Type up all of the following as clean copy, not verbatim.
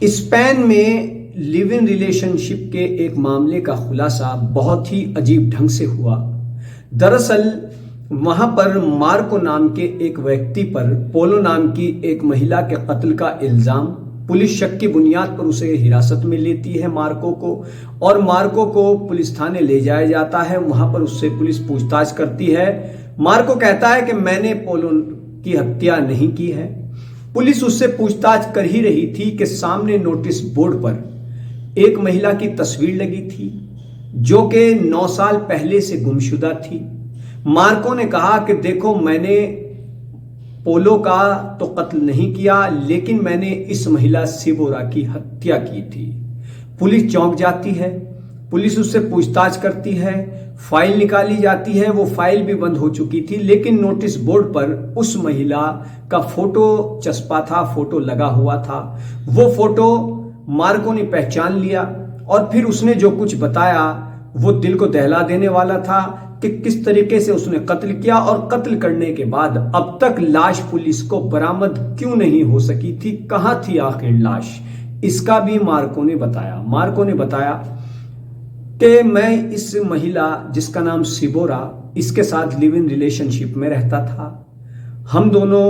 Spain में live in relationship के एक मामले का खुलासा बहुत ही अजीब ढंग से हुआ। दरअसल वहां पर मार्को नाम के एक व्यक्ति पर पोलो नाम की एक महिला के कत्ल का इल्जाम, पुलिस शक की बुनियाद पर उसे हिरासत में लेती है मार्को को, और मार्को को पुलिस थाने ले जाया जाता है। वहां पर उससे पुलिस पूछताछ करती है। मार्को कहता है कि मैंने पोलो की हत्या नहीं की है। पुलिस उससे पूछताछ कर ही रही थी कि सामने नोटिस बोर्ड पर एक महिला की तस्वीर लगी थी जो कि 9 साल पहले से गुमशुदा थी। मार्को ने कहा कि देखो, मैंने पोलो का तो कत्ल नहीं किया, लेकिन मैंने इस महिला सिबोरा की हत्या की थी। पुलिस चौंक जाती है। पुलिस उससे पूछताछ करती है। फाइल निकाली जाती है। वो फाइल भी बंद हो चुकी थी, लेकिन नोटिस बोर्ड पर उस महिला का फोटो चस्पा था, फोटो लगा हुआ था। वो फोटो मार्को ने पहचान लिया और फिर उसने जो कुछ बताया वो दिल को दहला देने वाला था कि किस तरीके से उसने कत्ल किया, और कत्ल करने के बाद अब तक लाश पुलिस को बरामद क्यों नहीं हो सकी थी, कहां थी आखिर लाश, इसका भी मार्को ने बताया। मार्को ने बताया कि मैं इस महिला जिसका नाम सिबोरा, इसके साथ लिव इन रिलेशनशिप में रहता था। हम दोनों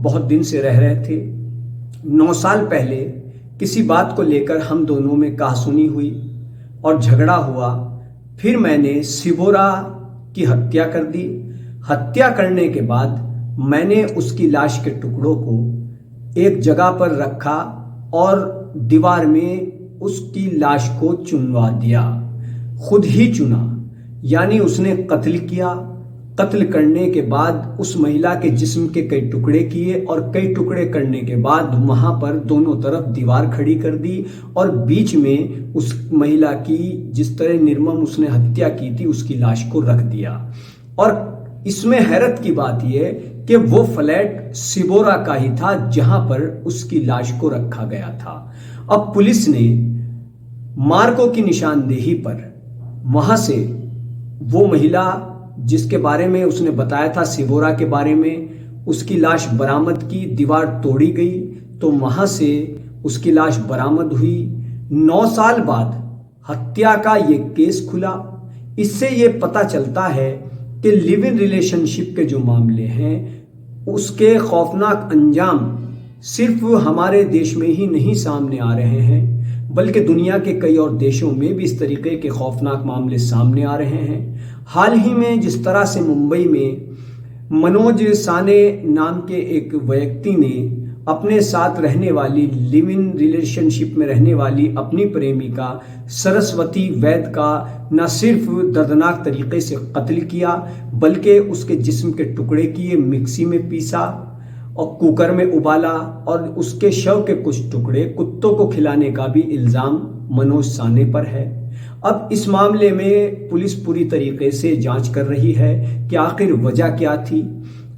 बहुत दिन से रह रहे थे। 9 साल पहले किसी बात को लेकर हम दोनों में कहासुनी हुई और झगड़ा हुआ। फिर मैंने सिबोरा की हत्या कर दी। हत्या करने के बाद मैंने उसकी लाश के टुकड़ों को एक जगह पर रखा और दीवार में उसकी लाश को चुनवा दिया। खुद ही चुना, यानी उसने कत्ल किया। कत्ल करने के बाद उस महिला के जिस्म के कई टुकड़े किए और कई टुकड़े करने के बाद वहां पर दोनों तरफ दीवार खड़ी कर दी और बीच में उस महिला की जिस तरह निर्मम उसने हत्या की थी उसकी लाश को रख दिया। और इसमें हैरत की बात यह कि वो फ्लैट सिबोरा का ही था जहां पर उसकी लाश को रखा गया था। अब पुलिस ने मार्को की निशानदेही पर वहां से वो महिला जिसके बारे में उसने बताया था, सिबोरा के बारे में, उसकी लाश बरामद की। दीवार तोड़ी गई तो वहां से उसकी लाश बरामद हुई। 9 साल बाद हत्या का ये केस खुला। इससे ये पता चलता है कि लिव इन रिलेशनशिप के जो मामले हैं उसके खौफनाक अंजाम सिर्फ हमारे देश में ही नहीं सामने आ रहे हैं, बल्कि दुनिया के कई और देशों में भी इस तरीके के खौफनाक मामले सामने आ रहे हैं। हाल ही में जिस तरह से मुंबई में मनोज साने नाम के एक व्यक्ति ने अपने साथ रहने वाली, लिव इन रिलेशनशिप में रहने वाली अपनी प्रेमिका सरस्वती वैद का न सिर्फ दर्दनाक तरीके से कत्ल किया, बल्कि उसके जिस्म के टुकड़े किए, मिक्सी में पीसा और कुकर में उबाला, और उसके शव के कुछ टुकड़े कुत्तों को खिलाने का भी इल्जाम मनोज साने पर है। अब इस मामले में पुलिस पूरी तरीके से जांच कर रही है कि आखिर वजह क्या थी।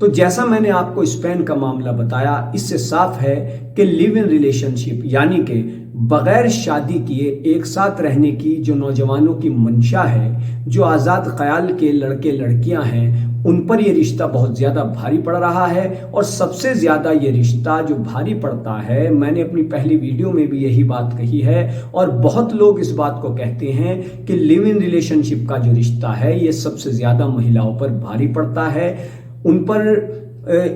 तो जैसा मैंने आपको स्पेन का मामला बताया, इससे साफ है कि लिव इन रिलेशनशिप यानी कि बगैर शादी किए एक साथ रहने की जो नौजवानों की मंशा है, जो आज़ाद ख्याल के लड़के लड़कियां हैं, उन पर यह रिश्ता बहुत ज़्यादा भारी पड़ रहा है। और सबसे ज़्यादा ये रिश्ता जो भारी पड़ता है, मैंने अपनी पहली वीडियो में भी यही बात कही है और बहुत लोग इस बात को कहते हैं कि लिव इन रिलेशनशिप का जो रिश्ता है ये सबसे ज़्यादा महिलाओं पर भारी पड़ता है। उन पर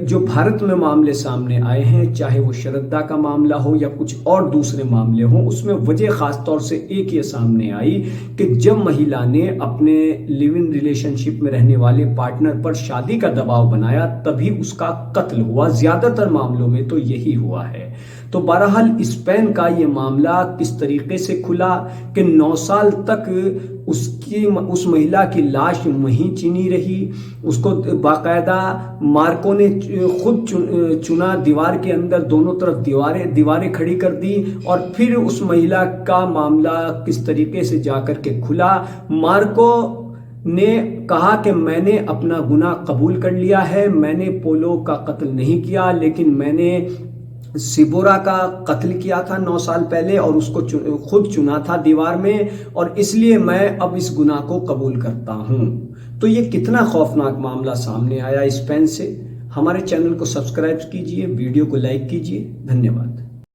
जो भारत में मामले सामने आए हैं, चाहे वो श्रद्धा का मामला हो या कुछ और दूसरे मामले हो, उसमें वजह खास तौर से एक ये सामने आई कि जब महिला ने अपने लिव इन रिलेशनशिप में रहने वाले पार्टनर पर शादी का दबाव बनाया तभी उसका कत्ल हुआ। ज्यादातर मामलों में तो यही हुआ है। तो बहरहाल स्पेन का ये मामला किस तरीके से खुला कि 9 साल तक उस महिला की लाश वहीं चिनी रही। उसको बाकायदा मार्को ने खुद चुना, दीवार के अंदर दोनों तरफ दीवारें खड़ी कर दी, और फिर उस महिला का मामला किस तरीके से जाकर के खुला। मार्को ने कहा कि मैंने अपना गुनाह कबूल कर लिया है, मैंने पोलो का कत्ल नहीं किया, लेकिन मैंने सिबोरा का कत्ल किया था 9 साल पहले और उसको खुद चुना था दीवार में, और इसलिए मैं अब इस गुनाह को कबूल करता हूं। तो ये कितना खौफनाक मामला सामने आया स्पेन से। हमारे चैनल को सब्सक्राइब कीजिए, वीडियो को लाइक कीजिए। धन्यवाद।